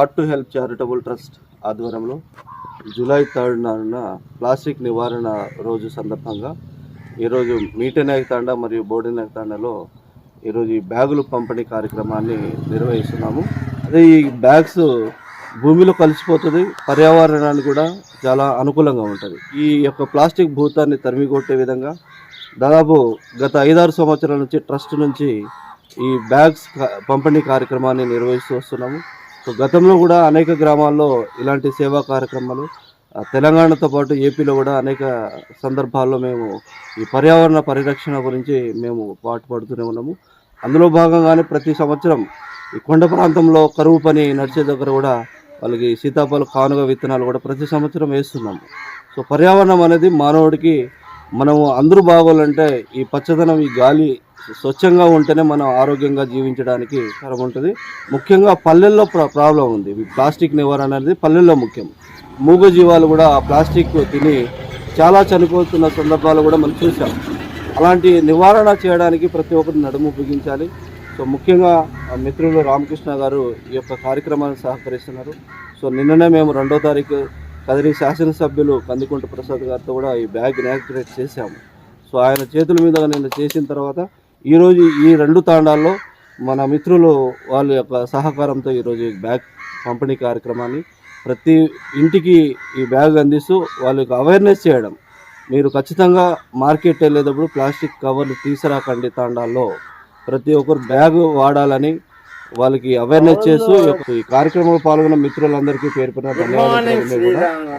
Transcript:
Heart to help charitable trust ఆధ్వర్యంలో July 3 నాడున plastic నివారణ రోజు సందర్భంగా ఈరోజు మీటనాయక తాండా మరియు బోడినాయక తాండాలో ఈరోజు ఈ బ్యాగులు పంపిణీ కార్యక్రమాన్ని నిర్వహిస్తున్నాము. అదే ఈ బ్యాగ్స్ భూమిలో కలిసిపోతుంది, పర్యావరణానికి కూడా చాలా అనుకూలంగా ఉంటుంది. ఈ యొక్క ప్లాస్టిక్ భూతాన్ని తరిమికొట్టే విధంగా దాదాపు గత 5-6 సంవత్సరాల నుంచి ట్రస్ట్ నుంచి ఈ బ్యాగ్స్ పంపిణీ కార్యక్రమాన్ని నిర్వహిస్తూ వస్తున్నాము. సో గతంలో కూడా అనేక గ్రామాల్లో ఇలాంటి సేవా కార్యక్రమాలు తెలంగాణతో పాటు ఏపీలో కూడా అనేక సందర్భాల్లో మేము ఈ పర్యావరణ పరిరక్షణ గురించి మేము పాటుపడుతూనే ఉన్నాము. అందులో భాగంగానే ప్రతి సంవత్సరం ఈ కొండ ప్రాంతంలో కరువు పని నడిచే దగ్గర కూడా వాళ్ళకి సీతాఫల కానుగ విత్తనాలు కూడా ప్రతి సంవత్సరం వేస్తున్నాము. సో పర్యావరణం అనేది మానవుడికి మనము అందరూ బాగోవాలంటే ఈ పచ్చదనం, ఈ గాలి స్వచ్ఛంగా ఉంటేనే మనం ఆరోగ్యంగా జీవించడానికి కరం ఉంటుంది. ముఖ్యంగా పల్లెల్లో ప్రాబ్లం ఉంది. ప్లాస్టిక్ నివారణ అనేది పల్లెల్లో ముఖ్యం. మూగ జీవాలు కూడా ఆ ప్లాస్టిక్ తిని చాలా చనిపోతున్న సందర్భాలు కూడా మనం చూసాం. అలాంటి నివారణ చేయడానికి ప్రతి ఒక్కరు నడుము బిగించాలి. సో ముఖ్యంగా మిత్రులు రామకృష్ణ గారు ఈ యొక్క కార్యక్రమాన్ని సహకరిస్తున్నారు. సో నిన్ననే మేము 2వ తారీఖు కదిరి శాసనసభ్యులు కందికుంట ప్రసాద్ గారితో కూడా ఈ బ్యాగ్ ఇనాగ్రేట్ చేశాము. సో ఆయన చేతుల మీద నిన్న చేసిన తర్వాత ఈరోజు ఈ 2 తాండాల్లో మన మిత్రులు వాళ్ళ యొక్క సహకారంతో ఈరోజు బ్యాగ్ పంపిణీ కార్యక్రమాన్ని ప్రతి ఇంటికి ఈ బ్యాగ్ అందిస్తూ వాళ్ళకి అవేర్నెస్ చేయడం. మీరు ఖచ్చితంగా మార్కెట్ వెళ్ళేటప్పుడు ప్లాస్టిక్ కవర్లు తీసుకురాకండి, తాండాల్లో ప్రతి ఒక్కరు బ్యాగ్ వాడాలని వాళ్ళకి అవేర్నెస్ చేస్తూ ఈ కార్యక్రమంలో పాల్గొన్న మిత్రులందరికీ పేరు పేరున ధన్యవాదాలు.